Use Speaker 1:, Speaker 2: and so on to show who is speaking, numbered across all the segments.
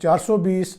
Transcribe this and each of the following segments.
Speaker 1: 420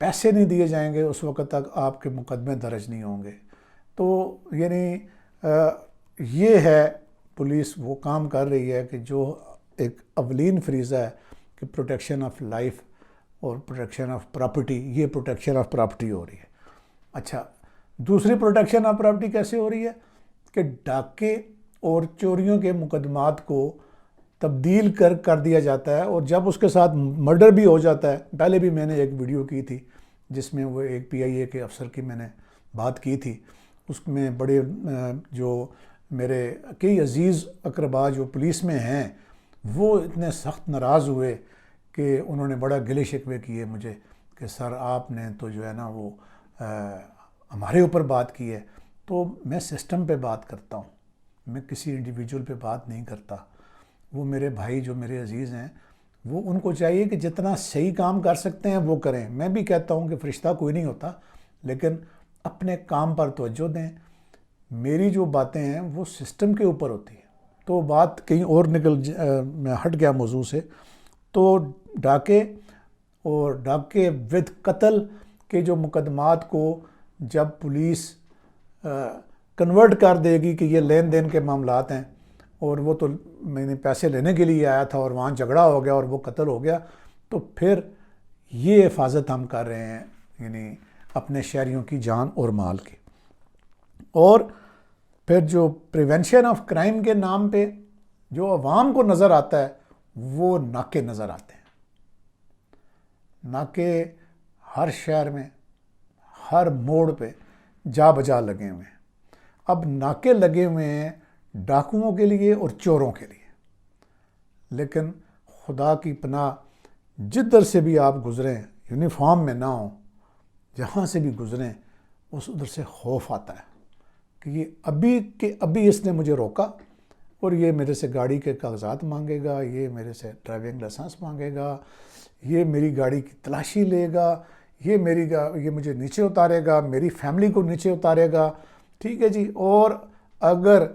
Speaker 1: پیسے نہیں دیے جائیں گے اس وقت تک آپ کے مقدمے درج نہیں ہوں گے. تو یعنی یہ ہے پولیس وہ کام کر رہی ہے کہ جو ایک اولین فریضہ ہے کہ پروٹیکشن آف لائف اور پروٹیکشن آف پراپرٹی، یہ پروٹیکشن آف پراپرٹی ہو رہی ہے. اچھا، دوسری پروٹیکشن آف پراپرٹی کیسے ہو رہی ہے کہ ڈاکے اور چوریوں کے مقدمات کو تبدیل کر دیا جاتا ہے، اور جب اس کے ساتھ مرڈر بھی ہو جاتا ہے. پہلے بھی میں نے ایک ویڈیو کی تھی جس میں وہ ایک PIA کے افسر کی میں نے بات کی تھی. اس میں بڑے جو میرے کئی عزیز اقربا جو پولیس میں ہیں وہ اتنے سخت ناراض ہوئے کہ انہوں نے بڑا گلے شکوے کیے مجھے کہ سر آپ نے تو جو ہے نا وہ ہمارے اوپر بات کی ہے. تو میں سسٹم پہ بات کرتا ہوں، میں کسی انڈیویجول پہ بات نہیں کرتا. وہ میرے بھائی جو میرے عزیز ہیں وہ ان کو چاہیے کہ جتنا صحیح کام کر سکتے ہیں وہ کریں. میں بھی کہتا ہوں کہ فرشتہ کوئی نہیں ہوتا، لیکن اپنے کام پر توجہ دیں. میری جو باتیں ہیں وہ سسٹم کے اوپر ہوتی ہیں. تو بات کہیں اور میں ہٹ گیا موضوع سے. تو ڈاکے اور ڈاکے ود قتل کے جو مقدمات کو جب پولیس کنورٹ کر دے گی کہ یہ لین دین کے معاملات ہیں اور وہ تو میں نے پیسے لینے کے لیے آیا تھا اور وہاں جھگڑا ہو گیا اور وہ قتل ہو گیا، تو پھر یہ حفاظت ہم کر رہے ہیں یعنی اپنے شہریوں کی جان اور مال کی. اور پھر جو پریونشن آف کرائم کے نام پہ جو عوام کو نظر آتا ہے وہ ناکے نظر آتے ہیں. ناکے ہر شہر میں ہر موڑ پہ جا بجا لگے ہوئے ہیں. اب ناکے لگے ہوئے ہیں ڈاکوؤں کے لیے اور چوروں کے لیے، لیکن خدا کی پناہ جدھر سے بھی آپ گزریں یونیفارم میں نہ ہوں، جہاں سے بھی گزریں اس ادھر سے خوف آتا ہے کہ یہ ابھی کہ ابھی اس نے مجھے روکا اور یہ میرے سے گاڑی کے کاغذات مانگے گا، یہ میرے سے ڈرائیونگ لائسنس مانگے گا، یہ میری گاڑی کی تلاشی لے گا، یہ مجھے نیچے اتارے گا، میری فیملی کو نیچے اتارے گا. ٹھیک ہے جی. اور اگر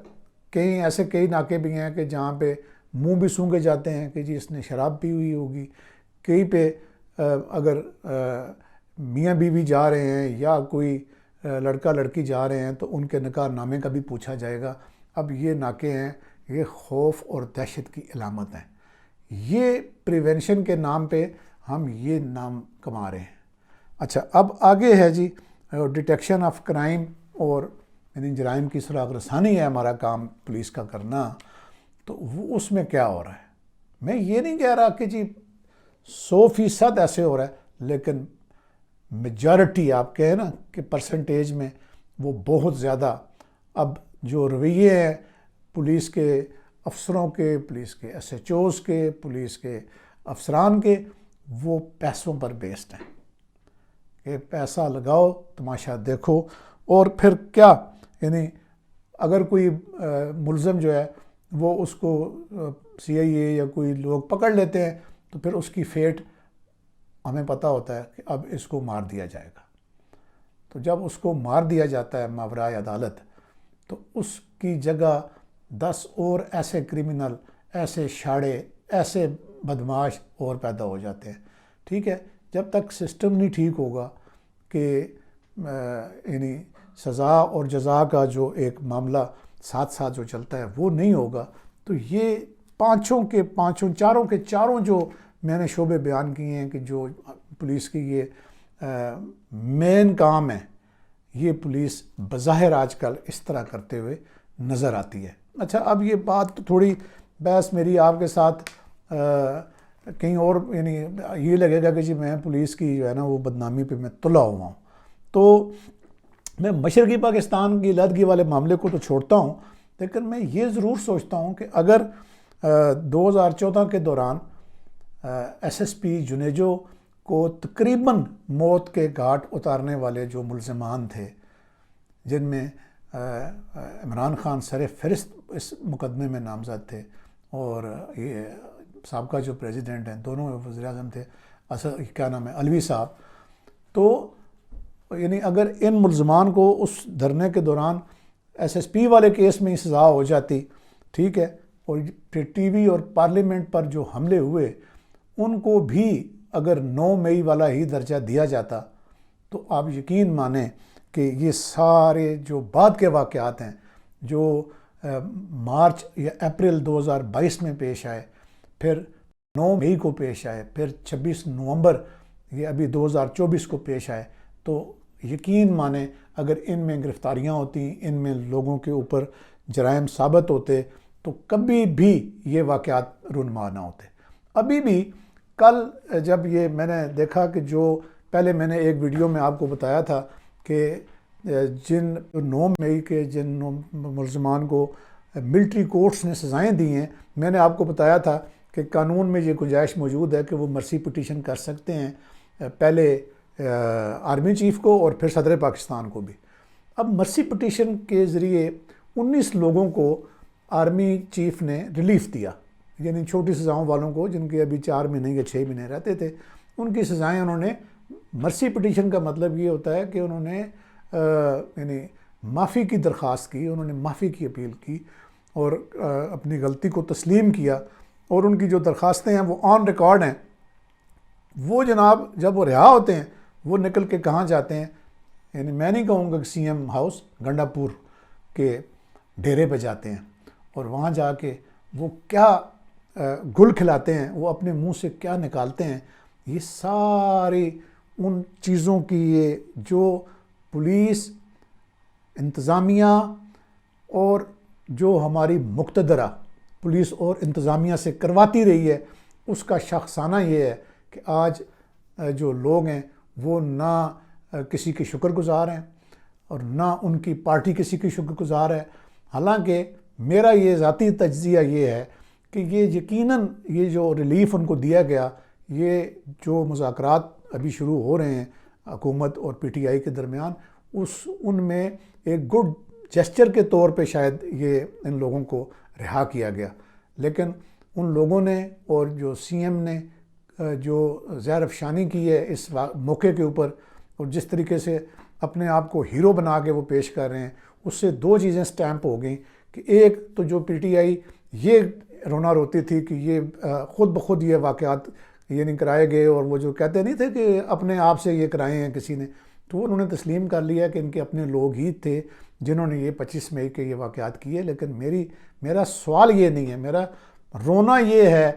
Speaker 1: کئی ناکے بھی ہیں کہ جہاں پہ منہ بھی سونگے جاتے ہیں کہ جی اس نے شراب پی ہوئی ہوگی. کہیں پہ اگر میاں بیوی جا رہے ہیں یا کوئی لڑکا لڑکی جا رہے ہیں تو ان کے نکاح نامے کا بھی پوچھا جائے گا. اب یہ ناکے ہیں، یہ خوف اور دہشت کی علامت ہیں. یہ پریونشن کے نام پہ ہم یہ نام کما رہے ہیں. اچھا، اب آگے ہے جی ڈیٹیکشن آف کرائم اور یعنی جرائم کی سراغ رسانی ہے ہمارا کام پولیس کا کرنا. تو وہ اس میں کیا ہو رہا ہے؟ میں یہ نہیں کہہ رہا کہ جی 100% ایسے ہو رہا ہے، لیکن میجارٹی آپ کہیں نا کہ پرسنٹیج میں وہ بہت زیادہ اب جو رویے ہیں پولیس کے افسروں کے، پولیس کے SHOs کے، پولیس کے افسران کے، وہ پیسوں پر بیسڈ ہیں کہ پیسہ لگاؤ تماشا دیکھو. اور پھر کیا یعنی اگر کوئی ملزم جو ہے وہ اس کو CIA یا کوئی لوگ پکڑ لیتے ہیں تو پھر اس کی فیٹ ہمیں پتہ ہوتا ہے کہ اب اس کو مار دیا جائے گا. تو جب اس کو مار دیا جاتا ہے ماورائے عدالت تو اس کی جگہ 10 اور ایسے کرمنل، ایسے شاڑے، ایسے بدماش اور پیدا ہو جاتے ہیں. ٹھیک ہے، جب تک سسٹم نہیں ٹھیک ہوگا کہ یعنی سزا اور جزا کا جو ایک معاملہ ساتھ ساتھ جو چلتا ہے وہ نہیں ہوگا، تو یہ چاروں کے چاروں جو میں نے شعبے بیان کیے ہیں کہ جو پولیس کی یہ مین کام ہے، یہ پولیس بظاہر آج کل اس طرح کرتے ہوئے نظر آتی ہے. اچھا، اب یہ بات تھوڑی بحث میری آپ کے ساتھ کہیں اور یعنی یہ لگے گا کہ جی میں پولیس کی جو ہے نا وہ بدنامی پہ میں تلا ہوا ہوں. تو میں مشرقی پاکستان کی علیحدگی والے معاملے کو تو چھوڑتا ہوں، لیکن میں یہ ضرور سوچتا ہوں کہ اگر 2014 کے دوران SSP جنیجو کو تقریباً موت کے گھاٹ اتارنے والے جو ملزمان تھے، جن میں عمران خان سر فہرست اس مقدمے میں نامزد تھے اور یہ سابقہ جو پریزیڈنٹ ہیں دونوں وزیر اعظم تھے، کیا نام ہے، علوی صاحب. تو یعنی اگر ان ملزمان کو اس دھرنے کے دوران SSP والے کیس میں سزا ہو جاتی، ٹھیک ہے، اور پھر TV اور پارلیمنٹ پر جو حملے ہوئے ان کو بھی اگر 9 مئی والا ہی درجہ دیا جاتا تو آپ یقین مانیں کہ یہ سارے جو بعد کے واقعات ہیں جو مارچ یا اپریل 2022 میں پیش آئے، پھر 9 مئی کو پیش آئے، پھر 26 نومبر یہ ابھی 2024 کو پیش آئے، تو یقین مانیں اگر ان میں گرفتاریاں ہوتی، ان میں لوگوں کے اوپر جرائم ثابت ہوتے تو کبھی بھی یہ واقعات رونما نہ ہوتے۔ ابھی بھی کل جب یہ میں نے دیکھا کہ جو پہلے میں نے ایک ویڈیو میں آپ کو بتایا تھا کہ جن 9 مئی کے جن ملزمان کو ملٹری کورٹس نے سزائیں دی ہیں، میں نے آپ کو بتایا تھا کہ قانون میں یہ گنجائش موجود ہے کہ وہ مرسی پٹیشن کر سکتے ہیں، پہلے آرمی چیف کو اور پھر صدر پاکستان کو بھی۔ اب مرسی پٹیشن کے ذریعے 19 لوگوں کو آرمی چیف نے ریلیف دیا، یعنی چھوٹی سزاؤں والوں کو جن کے ابھی 4 مہینے یا 6 مہینے رہتے تھے، ان کی سزائیں انہوں نے، مرسی پٹیشن کا مطلب یہ ہوتا ہے کہ انہوں نے یعنی معافی کی درخواست کی، انہوں نے معافی کی اپیل کی اور اپنی غلطی کو تسلیم کیا، اور ان کی جو درخواستیں ہیں وہ آن ریکارڈ ہیں۔ وہ جناب جب وہ رہا ہوتے ہیں وہ نکل کے کہاں جاتے ہیں، یعنی میں نہیں کہوں گا کہ سی ایم ہاؤس، گنڈا پور کے ڈیرے پہ جاتے ہیں، اور وہاں جا کے وہ کیا گل کھلاتے ہیں، وہ اپنے منہ سے کیا نکالتے ہیں، یہ ساری ان چیزوں کی یہ جو پولیس، انتظامیہ اور جو ہماری مقتدرہ پولیس اور انتظامیہ سے کرواتی رہی ہے، اس کا شخصانہ یہ ہے کہ آج جو لوگ ہیں وہ نہ کسی کے شکر گزار ہیں اور نہ ان کی پارٹی کسی کی شکر گزار ہے۔ حالانکہ میرا یہ ذاتی تجزیہ یہ ہے کہ یہ یقیناً یہ جو ریلیف ان کو دیا گیا، یہ جو مذاکرات ابھی شروع ہو رہے ہیں حکومت اور پی ٹی آئی کے درمیان، ان میں ایک گڈ جیسچر کے طور پہ شاید یہ ان لوگوں کو رہا کیا گیا، لیکن ان لوگوں نے اور جو سی ایم نے جو زہر افشانی کی ہے اس موقع کے اوپر، اور جس طریقے سے اپنے آپ کو ہیرو بنا کے وہ پیش کر رہے ہیں، اس سے 2 چیزیں سٹیمپ ہو گئیں کہ ایک تو جو پی ٹی آئی یہ رونا روتی تھی کہ یہ خود بخود یہ واقعات یہ نہیں کرائے گئے، اور وہ جو کہتے نہیں تھے کہ اپنے آپ سے یہ کرائے ہیں کسی نے، تو انہوں نے تسلیم کر لیا کہ ان کے اپنے لوگ ہی تھے جنہوں نے یہ 25 مئی کے یہ واقعات کیے۔ لیکن میرا سوال یہ نہیں ہے، میرا رونا یہ ہے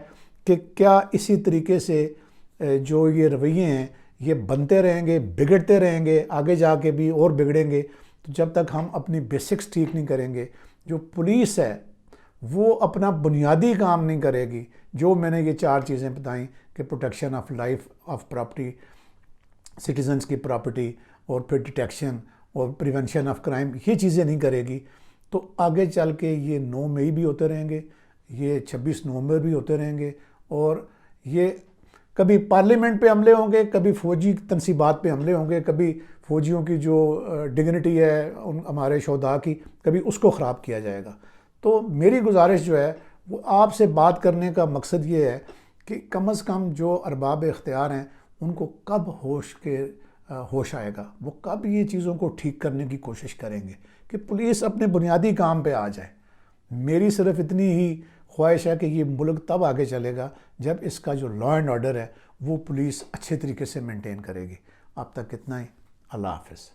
Speaker 1: کہ کیا اسی طریقے سے جو یہ رویے ہیں یہ بنتے رہیں گے، بگڑتے رہیں گے، آگے جا کے بھی اور بگڑیں گے، تو جب تک ہم اپنی بیسکس ٹھیک نہیں کریں گے۔ جو پولیس ہے وہ اپنا بنیادی کام نہیں کرے گی، جو میں نے یہ 4 چیزیں بتائیں کہ protection of life, of property, citizens کی پراپرٹی، اور پھر ڈیٹیکشن اور پریونشن آف کرائم، یہ چیزیں نہیں کرے گی، تو آگے چل کے یہ 9 مئی بھی ہوتے رہیں گے، یہ 26 نومبر بھی ہوتے رہیں گے، اور یہ کبھی پارلیمنٹ پہ حملے ہوں گے، کبھی فوجی تنصیبات پہ حملے ہوں گے، کبھی فوجیوں کی جو ڈگنیٹی ہے ہمارے شہداء کی، کبھی اس کو خراب کیا جائے گا۔ تو میری گزارش جو ہے وہ آپ سے بات کرنے کا مقصد یہ ہے کہ کم از کم جو ارباب اختیار ہیں ان کو کب ہوش آئے گا، وہ کب یہ چیزوں کو ٹھیک کرنے کی کوشش کریں گے کہ پولیس اپنے بنیادی کام پہ آ جائے۔ میری صرف اتنی ہی خواہش ہے کہ یہ ملک تب آگے چلے گا جب اس کا جو لا اینڈ آرڈر ہے وہ پولیس اچھے طریقے سے مینٹین کرے گی۔ اب تک اتنا ہی، اللہ حافظ۔